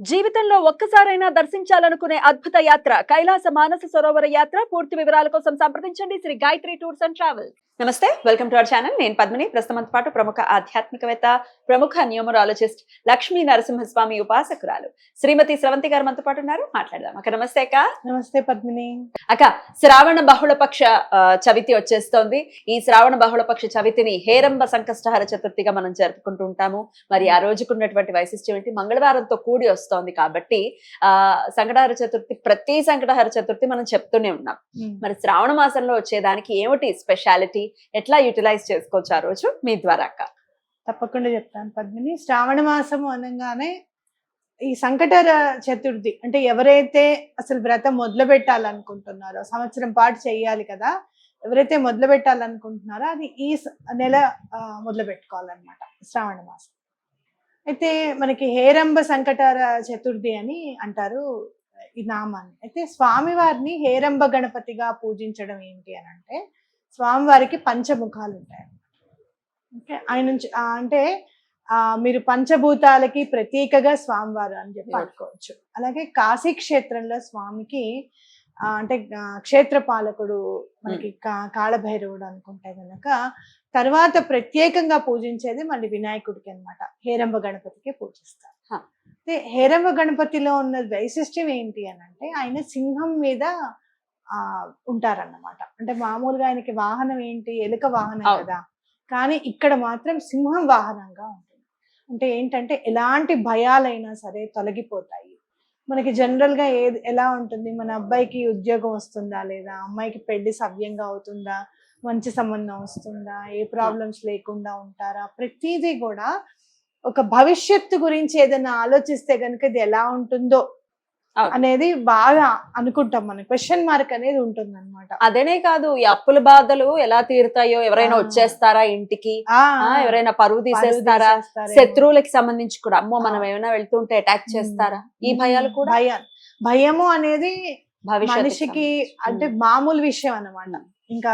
జీవితంలో ఒక్కసారైనా దర్శించాలనుకునే అద్భుత యాత్ర కైలాస మానస సరోవర యాత్ర. పూర్తి వివరాల కోసం సంప్రదించండి Shri Gayatri tours and travels. నమస్తే, వెల్కమ్ టు అవర్ ఛానల్. నేను పద్మిని. ప్రస్తుతంతో పాటు ప్రముఖ ఆధ్యాత్మికవేత్త, ప్రముఖ న్యూమరాలజిస్ట్, లక్ష్మీ నరసింహస్వామి ఉపాసకురాలు శ్రీమతి స్రవంతి గారు మనతో పాటు ఉన్నారు. మాట్లాడదాం. అక్క నమస్తే. అక్క నమస్తే పద్మిని. అక్క, శ్రావణ బహుళపక్ష చవితి వచ్చేస్తోంది. ఈ శ్రావణ బహుళపక్ష చవితిని హేరంబ సంకష్టహర చతుర్థిగా మనం జరుపుకుంటూ ఉంటాము. మరి ఆ రోజుకున్నటువంటి వైశిష్ట్యం ఏంటి? మంగళవారంతో కూడి వస్తోంది కాబట్టి సంకటహర చతుర్థి, ప్రతి సంకటహర చతుర్థి మనం చెప్తూనే ఉన్నాం. మరి శ్రావణ మాసంలో వచ్చేదానికి ఏమిటి స్పెషాలిటీ, ఎట్లా యూటిలైజ్ చేసుకోవచ్చు ఆ రోజు మీ ద్వారా? అక్క తప్పకుండా చెప్తాను పద్మిని. శ్రావణ మాసము అనగానే ఈ సంకటహర చతుర్థి అంటే ఎవరైతే అసలు వ్రతం మొదలు పెట్టాలనుకుంటున్నారో, సంవత్సరం పాటు చెయ్యాలి కదా, ఎవరైతే మొదలు పెట్టాలనుకుంటున్నారో అది ఈ నెల మొదలు పెట్టుకోవాలన్నమాట, శ్రావణ మాసం. అయితే మనకి హేరంబ సంకటహర చతుర్థి అని అంటారు ఈ నామాన్ని. అయితే స్వామివారిని హేరంబ గణపతిగా పూజించడం ఏంటి అని అంటే, స్వామివారికి పంచముఖాలు ఉంటాయి. ఓకే, ఆయన నుంచి అంటే మీరు పంచభూతాలకి ప్రతీకగా స్వామివారు అని చెప్పి అనుకోవచ్చు. అలాగే కాశీ క్షేత్రంలో స్వామికి అంటే క్షేత్రపాలకుడు మనకి కాళభైరవుడు అనుకుంటే గనక, తర్వాత ప్రత్యేకంగా పూజించేది మళ్ళీ వినాయకుడికి అన్నమాట. హేరంబ గణపతికి పూజిస్తారు. అయితే హేరంబ గణపతిలో ఉన్న వైశిష్ట్యం ఏంటి అని అంటే, ఆయన సింహం మీద ఉంటారన్నమాట. అంటే మామూలుగా ఆయనకి వాహనం ఏంటి, ఎలుక వాహనం కదా, కానీ ఇక్కడ మాత్రం సింహం వాహనంగా ఉంటుంది. అంటే ఏంటంటే ఎలాంటి భయాలైనా సరే తొలగిపోతాయి. మనకి జనరల్ గా ఎలా ఉంటుంది, మన అబ్బాయికి ఉద్యోగం వస్తుందా లేదా, అమ్మాయికి పెళ్లి సవ్యంగా అవుతుందా, మంచి సంబంధం వస్తుందా, ఏ ప్రాబ్లమ్స్ లేకుండా ఉంటారా, ప్రతిదీ కూడా ఒక భవిష్యత్తు గురించి ఏదైనా ఆలోచిస్తే కనుక ఇది ఎలా ఉంటుందో అనేది బాగా అనుకుంటాం. మన క్వశ్చన్ మార్క్ అనేది ఉంటుంది అనమాట. అదేనే కాదు, ఈ అప్పుల బాధలు ఎలా తీరుతాయో, ఎవరైనా వచ్చేస్తారా ఇంటికి, ఎవరైనా పరువు తీసేస్తారా, శత్రువులకి సంబంధించి కూడా అమ్మో మనం ఏమైనా వెళ్తుంటే అటాక్ చేస్తారా, ఈ భయాలు కూడా. భయము అనేది మనిషికి అంటే మామూలు విషయం అన్నమాట. ఇంకా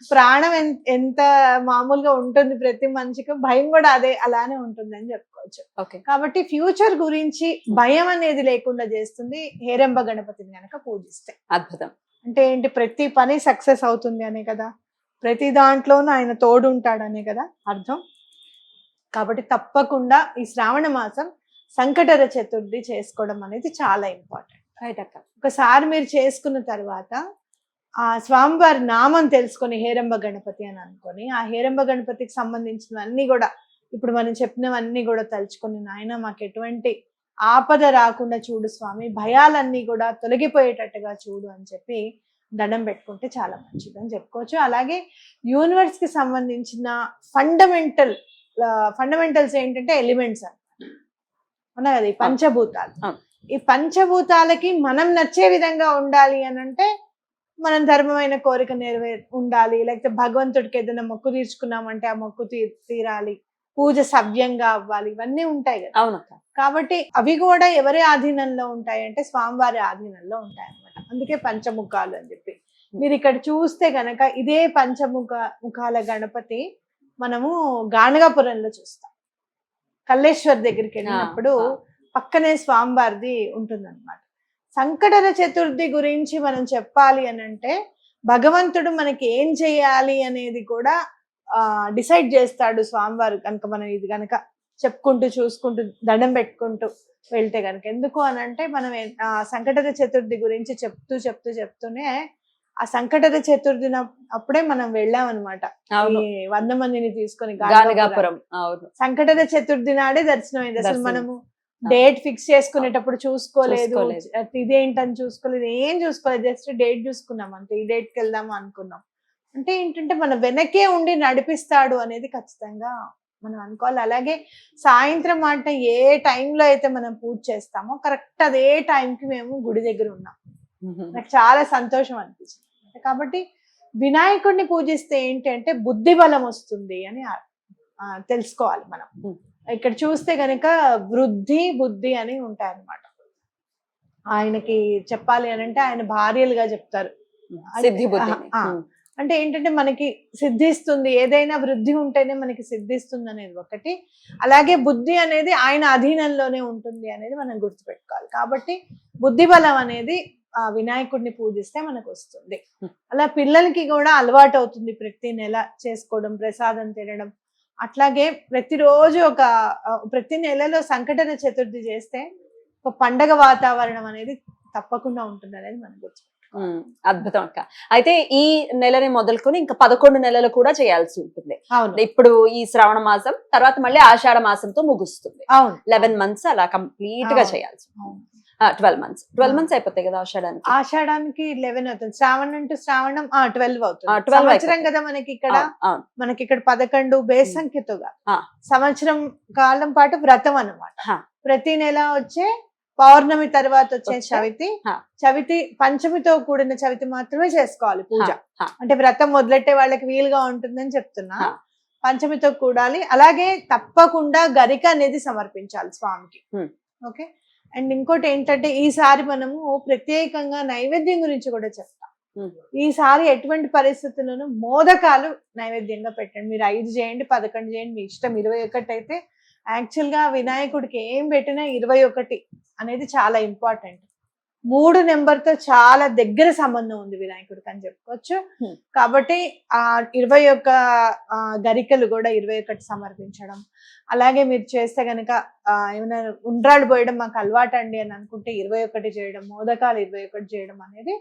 ప్రాణం ఎంత మామూలుగా ఉంటుంది ప్రతి మనిషికి, భయం కూడా అలానే ఉంటుంది అని చెప్పుకోవచ్చు. కాబట్టి ఫ్యూచర్ గురించి భయం అనేది లేకుండా చేస్తుంది హేరంబ గణపతిని గనక పూజిస్తే. అద్భుతం. అంటే ఏంటి, ప్రతి పని సక్సెస్ అవుతుంది అనే కదా, ప్రతి దాంట్లోనూ ఆయన తోడు ఉంటాడనే కదా అర్థం. కాబట్టి తప్పకుండా ఈ శ్రావణ మాసం సంకటహర చతుర్థి చేసుకోవడం అనేది చాలా ఇంపార్టెంట్. రైట్ అక్క. ఒకసారి మీరు చేసుకున్న తర్వాత ఆ స్వామివారి నామం తెలుసుకొని హేరంబ గణపతి అని అనుకొని, ఆ హేరంబ గణపతికి సంబంధించినవన్నీ కూడా ఇప్పుడు మనం చెప్పినవన్నీ కూడా తలుచుకొని, నాయన మాకు ఎటువంటి ఆపద రాకుండా చూడు స్వామి, భయాలన్నీ కూడా తొలగిపోయేటట్టుగా చూడు అని చెప్పి దండం పెట్టుకుంటే చాలా మంచిది అని చెప్పుకోవచ్చు. అలాగే యూనివర్స్ కి సంబంధించిన ఫండమెంటల్స్ ఏంటంటే ఎలిమెంట్స్ అన్నా కదా, ఈ పంచభూతాలు. ఈ పంచభూతాలకి మనం నచ్చే విధంగా ఉండాలి అని అంటే, మనం ధర్మమైన కోరిక ఉండాలి, లేకపోతే భగవంతుడికి ఏదైనా మొక్కు తీర్చుకున్నామంటే ఆ మొక్కు తీరాలి, పూజ సవ్యంగా అవ్వాలి, ఇవన్నీ ఉంటాయి కదా. అవునక్క. కాబట్టి అవి కూడా ఎవరి ఆధీనంలో ఉంటాయి అంటే స్వామివారి ఆధీనంలో ఉంటాయి అన్నమాట. అందుకే పంచముఖాలు అని చెప్పి. మీరు ఇక్కడ చూస్తే గనక ఇదే ముఖాల గణపతి మనము గాణగాపురంలో చూస్తాం. కల్లేశ్వర్ దగ్గరికి వెళ్ళినప్పుడు పక్కనే స్వామివారిది ఉంటుందన్నమాట. సంకటహర చతుర్థి గురించి మనం చెప్పాలి అని అంటే, భగవంతుడు మనకి ఏం చేయాలి అనేది కూడా డిసైడ్ చేస్తాడు స్వామివారు కనుక మనం ఇది కనుక చెప్పుకుంటూ చూసుకుంటూ దండం పెట్టుకుంటూ వెళ్తే కనుక. ఎందుకు అని అంటే, మనం సంకటహర చతుర్థి గురించి చెప్తూనే ఆ సంకటహర చతుర్థి అప్పుడే మనం వెళ్ళామన్నమాట. 100 మందిని తీసుకొని గాణగాపురం. సంకటహర చతుర్థి నాడే దర్శనం అయింది. అసలు మనము డేట్ ఫిక్స్ చేసుకునేటప్పుడు చూసుకోలేదు, ఇదేంటని చూసుకోలేదు, ఏం చూసుకోలేదు, జస్ట్ డేట్ చూసుకున్నాం అంతే. ఈ డేట్కి వెళ్దాము అనుకున్నాం. అంటే ఏంటంటే మన వెనకే ఉండి నడిపిస్తాడు అనేది ఖచ్చితంగా మనం అనుకోవాలి. అలాగే సాయంత్రం అంటే ఏ టైంలో అయితే మనం పూజ చేస్తామో కరెక్ట్ అదే టైంకి మేము గుడి దగ్గర ఉన్నాం. నాకు చాలా సంతోషం అనిపించింది. కాబట్టి వినాయకుడిని పూజిస్తే ఏంటి అంటే బుద్ధి బలం వస్తుంది అని తెలుసుకోవాలి మనం. ఇక్కడ చూస్తే గనక వృద్ధి బుద్ధి అని ఉంటాయి అన్నమాట. ఆయనకి చెప్పాలి అని అంటే ఆయన భార్యలుగా చెప్తారు. అంటే ఏంటంటే మనకి సిద్ధిస్తుంది, ఏదైనా వృద్ధి ఉంటేనే మనకి సిద్ధిస్తుంది అనేది ఒకటి. అలాగే బుద్ధి అనేది ఆయన అధీనంలోనే ఉంటుంది అనేది మనం గుర్తుపెట్టుకోవాలి. కాబట్టి బుద్ధి బలం అనేది ఆ వినాయకుడిని పూజిస్తే మనకు వస్తుంది. అలా పిల్లలకి కూడా అలవాటు అవుతుంది ప్రతి నెల చేసుకోవడం, ప్రసాదం తినడం. అట్లాగే ప్రతిరోజు ప్రతి నెలలో సంకటన చతుర్థి చేస్తే ఒక పండగ వాతావరణం అనేది తప్పకుండా ఉంటుంది అనేది మనం గుర్తుపెట్టుకోవాలి. అద్భుతం అక్క. అయితే ఈ నెలని మొదలుకొని ఇంకా 11 నెలలు కూడా చేయాల్సి ఉంటుంది. అవును, ఇప్పుడు ఈ శ్రావణ మాసం తర్వాత మళ్ళీ ఆషాఢ మాసంతో ముగుస్తుంది. అవును, 11 months అలా కంప్లీట్ గా అవును. చేయాల్సి అవును. 12 months అయిపోతాయి కదా ఆషాఢానికి. ఆషాఢానికి 11 అవుతుంది, శ్రావణం టు శ్రావణం 12 అవుతుంది. 12 సంవత్సరం అయిపోతుంది. కదా మనకి ఇక్కడ. అవును. మనకి ఇక్కడ 11 బేస్ సంఖ్యతోగా ఆ. సంవత్సరం కాలం పాటు వ్రతం అన్నమాట. హా. ప్రతి నెల వచ్చే పౌర్ణమి తర్వాత వచ్చే వచ్చే, చవితి, హా. చవితి పంచమితో కూడిన చవితి మాత్రమే చేసుకోవాలి పూజ. హా. అంటే వ్రతం మొదలెట్టే వాళ్ళకి వీలుగా ఉంటుందని చెప్తున్నా. హా. పంచమితో కూడాలి. అలాగే తప్పకుండా గరిక అనేది సమర్పించాలి స్వామికి. ఓకే. అండ్ ఇంకోటి ఏంటంటే ఈసారి మనము ప్రత్యేకంగా నైవేద్యం గురించి కూడా చెప్తాం. ఈసారి ఎటువంటి పరిస్థితుల్లోనూ మోదకాలు నైవేద్యంగా పెట్టండి. మీరు 5 చేయండి, 11 చేయండి, మీ ఇష్టం. 21 అయితే యాక్చువల్ గా వినాయకుడికి ఏం పెట్టినా 21 అనేది చాలా ఇంపార్టెంట్. 3 నెంబర్తో చాలా దగ్గర సంబంధం ఉంది వినాయకుడికి అని చెప్పుకోవచ్చు. కాబట్టి ఆ 21 గరికలు కూడా 21 సమర్పించడం. అలాగే మీరు చేస్తే గనక ఏమైనా ఉండ్రాళ్ళు పోయడం మాకు అలవాటు అండి అని అనుకుంటే 21 చేయడం, మోదకాలు 21 చేయడం అనేది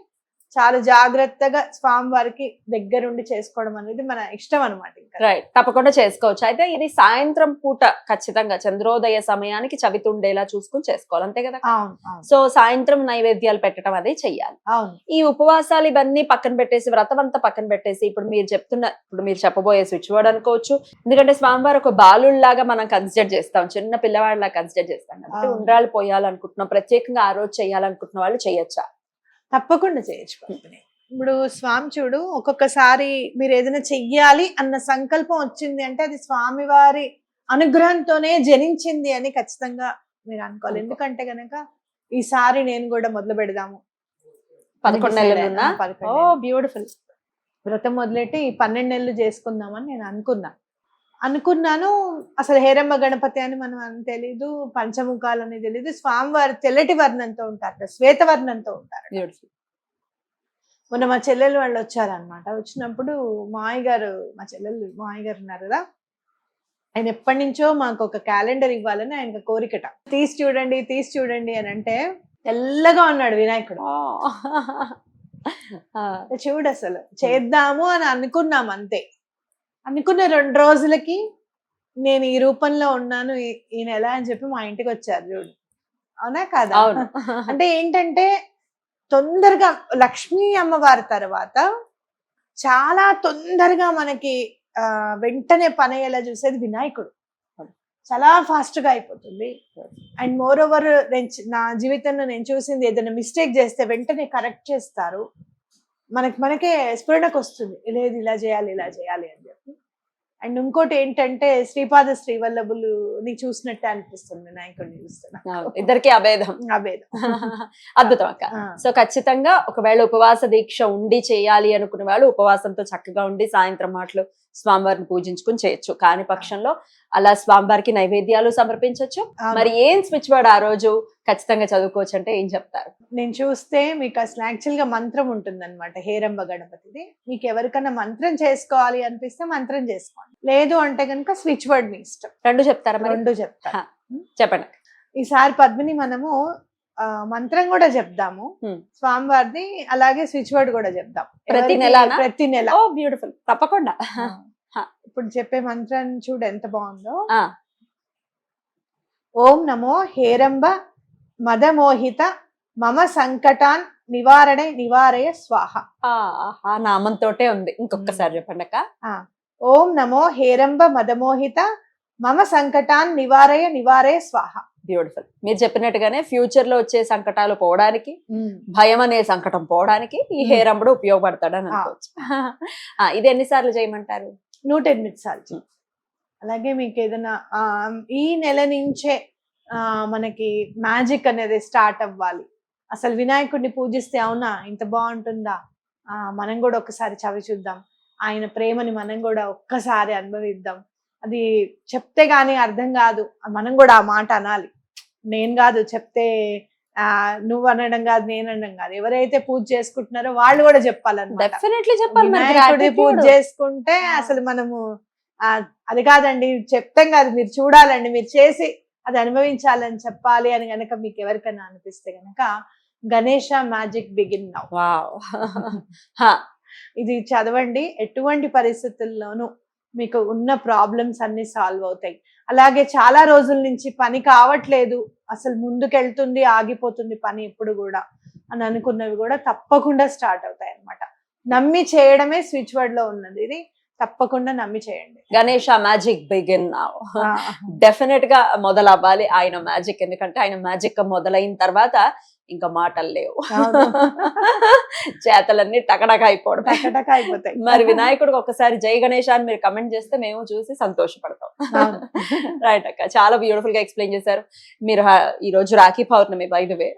చాలా జాగ్రత్తగా స్వామివారికి దగ్గరుండి చేసుకోవడం అనేది మన ఇష్టం అనమాట. రైట్, తప్పకుండా చేసుకోవచ్చు. అయితే ఇది సాయంత్రం పూట ఖచ్చితంగా చంద్రోదయ సమయానికి చవితి ఉండేలా చూసుకుని చేసుకోవాలి, అంతే కదా? అవును. సో సాయంత్రం నైవేద్యాలు పెట్టడం అదే చెయ్యాలి. అవును. ఈ ఉపవాసాలు ఇవన్నీ పక్కన పెట్టేసి, వ్రతం అంతా పక్కన పెట్టేసి, ఇప్పుడు మీరు చెప్పబోయే స్విచ్ వర్డ్ అనుకోవచ్చు. ఎందుకంటే స్వామివారు ఒక బాలుల్లాగా మనం కన్సిడర్ చేస్తాం, చిన్న పిల్లవాడిలా కన్సిడర్ చేస్తాం కాబట్టి ఉండ్రాళ్ళు పోయాలనుకుంటున్నాం, ప్రత్యేకంగా ఆ రోజు చేయాలనుకుంటున్న వాళ్ళు చేయొచ్చా? తప్పకుండా చేయొచ్చు. ఇప్పుడు స్వామి చూడు, ఒక్కొక్కసారి మీరు ఏదైనా చెయ్యాలి అన్న సంకల్పం వచ్చింది అంటే అది స్వామివారి అనుగ్రహంతోనే జనించింది అని ఖచ్చితంగా మీరు అనుకోవాలి. ఎందుకంటే గనక ఈసారి నేను కూడా మొదలు పెడదాము. 11 నెలలు. 11 బ్యూటిఫుల్. వ్రతం మొదలెట్టి ఈ 12 నెలలు చేసుకుందామని నేను అనుకున్నాను. అసలు హేరమ్మ గణపతి అని మనం అని తెలీదు, పంచముఖాలు అని తెలీదు. స్వామివారు తెల్లటి వర్ణంతో ఉంటారు, శ్వేత వర్ణంతో ఉంటారు. మొన్న మా చెల్లెలు వాళ్ళు వచ్చారనమాట. వచ్చినప్పుడు మా మామయ్య గారు ఉన్నారు కదా, ఆయన ఎప్పటి నుంచో మాకు ఒక క్యాలెండర్ ఇవ్వాలని ఆయన కోరికట. తీసి చూడండి అని అంటే తెల్లగా ఉన్నాడు వినాయకుడు. చూడు, అసలు చేద్దాము అని అనుకున్నాం అంతే. అనుకున్న 2 రోజులకి నేను ఈ రూపంలో ఉన్నాను ఈ నెల అని చెప్పి మా ఇంటికి వచ్చారు చూడు. అవునా కాదా? అంటే ఏంటంటే తొందరగా లక్ష్మీ అమ్మవారి తర్వాత చాలా తొందరగా మనకి వెంటనే పని అయ్యేలా చూసేది వినాయకుడు. చాలా ఫాస్ట్ గా అయిపోతుంది. అండ్ మోర్ ఓవర్ నా జీవితంలో నేను చూసింది, ఏదైనా మిస్టేక్ చేస్తే వెంటనే కరెక్ట్ చేస్తారు. మనకే స్ఫురణకు వస్తుంది, లేదు ఇలా చేయాలి అని చెప్పి. అండ్ ఇంకోటి ఏంటంటే శ్రీపాద శ్రీవల్లభులు ని చూసినట్టే అనిపిస్తుంది వినాయకుడిని చూస్తున్నా. ఇద్దరికి అభేదం. అద్భుతం అక్క. సో ఖచ్చితంగా ఒకవేళ ఉపవాస దీక్ష ఉండి చేయాలి అనుకునే వాళ్ళు ఉపవాసంతో చక్కగా ఉండి సాయంత్రం మాటలు స్వామివారిని పూజించుకుని చేయొచ్చు. కాని పక్షంలో అలా స్వామివారికి నైవేద్యాలు సమర్పించవచ్చు. మరి ఏం స్విచ్ వర్డ్ ఆ రోజు ఖచ్చితంగా చదువుకోవచ్చు అంటే ఏం చెప్తారు? నేను చూస్తే మీకు అసలు యాక్చువల్ గా మంత్రం ఉంటుంది అనమాట హేరంబ గణపతిది. మీకు ఎవరికైనా మంత్రం చేసుకోవాలి అనిపిస్తే మంత్రం చేసుకోండి, లేదు అంటే కనుక స్విచ్ వర్డ్ మీ ఇష్టం. 2 చెప్తారా? 2 చెప్తా. చెప్పండి. ఈసారి పద్మిని మనము మంత్రం కూడా చెప్దాము స్వామివారిది, అలాగే స్విచ్ వర్డ్ కూడా చెప్దాం ప్రతి నెల. బ్యూటిఫుల్, తప్పకుండా. ఇప్పుడు చెప్పే మంత్రాన్ని చూడు ఎంత బాగుందో. ఓం నమో హేరంబ మదమోహిత మమ సంకటాన్ నివారయ స్వాహ. ఆ నామంతోటే ఉంది, ఇంకొకసారి చెప్పండి అక్క. ఓం నమో హేరంబ మదమోహిత మమ సంకటాన్ నివారయ స్వాహ. బ్యూటిఫుల్. మీరు చెప్పినట్టుగానే ఫ్యూచర్ లో వచ్చే సంకటాలు పోవడానికి, భయం అనే సంకటం పోవడానికి ఈ హేరంబుడు ఉపయోగపడతాడని అనుకోవచ్చు. ఇది ఎన్నిసార్లు చేయమంటారు? 108 సార్లు. అలాగే మీకు ఏదైనా ఈ నెల నుంచే మనకి మ్యాజిక్ అనేది స్టార్ట్ అవ్వాలి, అసలు వినాయకుడిని పూజిస్తే అవునా ఇంత బాగుంటుందా, మనం కూడా ఒకసారి చవి చూద్దాం, ఆయన ప్రేమని మనం కూడా ఒక్కసారి అనుభవిద్దాం. అది చెప్తే గానీ అర్థం కాదు, మనం కూడా ఆ మాట అనాలి. నేను కాదు చెప్తే, నువ్వు అనడం కాదు, నేను అనడం కాదు, ఎవరైతే పూజ చేసుకుంటున్నారో వాళ్ళు కూడా చెప్పాలన్నమాట. డెఫినెట్లీ చెప్పాలి మరి వినాయకుడి పూజ gratitude. చేసుకుంటే అసలు మనము అది కాదండి చెప్తాం కాదు, మీరు చూడాలండి, మీరు చేసి అది అనుభవించాలని చెప్పాలి అని గనక మీకు ఎవరికైనా అనిపిస్తే గనక Ganesha magic begin now. Wow. ఇది చదవండి, ఎటువంటి పరిస్థితుల్లోనూ మీకు ఉన్న ప్రాబ్లమ్స్ అన్ని సాల్వ్ అవుతాయి. అలాగే చాలా రోజుల నుంచి పని కావట్లేదు, అసలు ముందుకెళ్తుంది ఆగిపోతుంది పని ఎప్పుడు కూడా అని అనుకున్నవి కూడా తప్పకుండా స్టార్ట్ అవుతాయి అన్నమాట. నమ్మి చేయడమే స్విచ్ వర్డ్ లో ఉన్నది, ఇది తప్పకుండా నమ్మి చేయండి. Ganesha magic begin now. Definite గా మొదలవ్వాలి ఆయన మ్యాజిక్, ఎందుకంటే ఆయన మ్యాజిక్ మొదలైన తర్వాత ఇంకా మాటలు లేవు, చేతలన్నీ టకటక అయిపోవడం. టకటక అయిపోతాయి. మరి వినాయకుడికి ఒకసారి జై గణేష అని మీరు కమెంట్ చేస్తే మేము చూసి సంతోషపడతాం. రైట్ అక్క, చాలా బ్యూటిఫుల్ గా ఎక్స్ప్లెయిన్ చేశారు. మీరు ఈ రోజు రాఖీ పౌర్ణమి, బై ద వే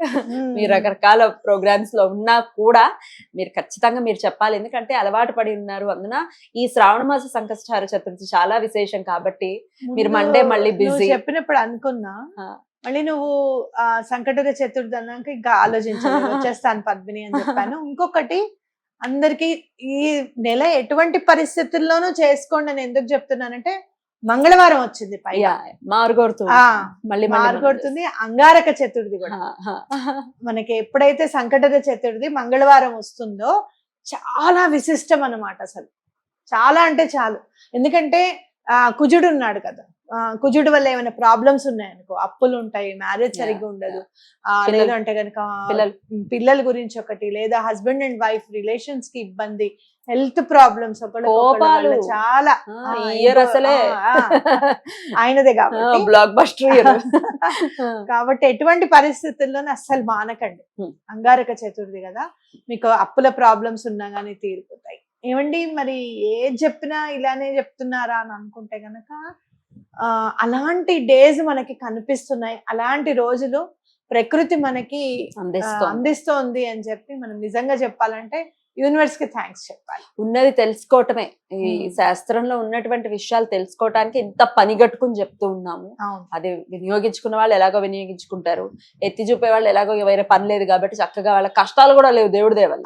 మీరు రకరకాల ప్రోగ్రామ్స్ లో ఉన్నా కూడా మీరు ఖచ్చితంగా మీరు చెప్పాలి, ఎందుకంటే అలవాటు పడి ఉన్నారు. అందున ఈ శ్రావణ మాస సంకష్టహార చతుర్థి చాలా విశేషం కాబట్టి మీరు మండే మళ్ళీ బిజీ. చెప్పినప్పుడు అనుకున్నా, మళ్ళీ నువ్వు సంకటహర చతుర్థి అన్నాక ఇంకా ఆలోచించాను, వచ్చేస్తాను పద్మిని అని చెప్పాను. ఇంకొకటి, అందరికి ఈ నెల ఎటువంటి పరిస్థితుల్లోనూ చేసుకోండి అని ఎందుకు చెప్తున్నానంటే, మంగళవారం వచ్చింది పైగా, మారుకొడుతుంది, అంగారక చతుర్థి కూడా. మనకి ఎప్పుడైతే సంకటహర చతుర్థి మంగళవారం వస్తుందో చాలా విశిష్టం అన్నమాట. అసలు చాలా అంటే చాలు, ఎందుకంటే కుజుడు ఉన్నాడు కదా, కుజుడు వల్ల ఏమైనా ప్రాబ్లమ్స్ ఉన్నాయనుకో, అప్పులు ఉంటాయి, మ్యారేజ్ సరిగ్గా ఉండదు, లేదు అంటే కనుక పిల్లల గురించి ఒకటి, లేదా హస్బెండ్ అండ్ వైఫ్ రిలేషన్స్ కి ఇబ్బంది, హెల్త్ ప్రాబ్లమ్స్, ఒకటి చాలా ఆయనదే కాబట్టి బ్లాక్ బస్టర్. కాబట్టి ఎటువంటి పరిస్థితుల్లోనే అస్సలు మానకండి. అంగారక చతుర్థి కదా, మీకు అప్పుల ప్రాబ్లమ్స్ ఉన్నా గానీ తీరిపోతాయి. ఏమండి మరి ఏది చెప్పినా ఇలానే చెప్తున్నారా అని అనుకుంటే గనక, అలాంటి డేస్ మనకి కనిపిస్తున్నాయి, అలాంటి రోజులు ప్రకృతి మనకి అందిస్తోంది అని చెప్పి మనం నిజంగా చెప్పాలంటే యూనివర్స్ కి థ్యాంక్స్ చెప్పాలి. ఉన్నది తెలుసుకోవటమే, ఈ శాస్త్రంలో ఉన్నటువంటి విషయాలు తెలుసుకోవటానికి ఇంత పని గట్టుకుని చెప్తూ ఉన్నాము. అది వినియోగించుకున్న వాళ్ళు ఎలాగో వినియోగించుకుంటారు, ఎత్తి చూపే వాళ్ళు ఎలాగో వేరే పని లేదు కాబట్టి చక్కగా వాళ్ళ కష్టాలు కూడా లేవు దేవుడి దేవల్ల.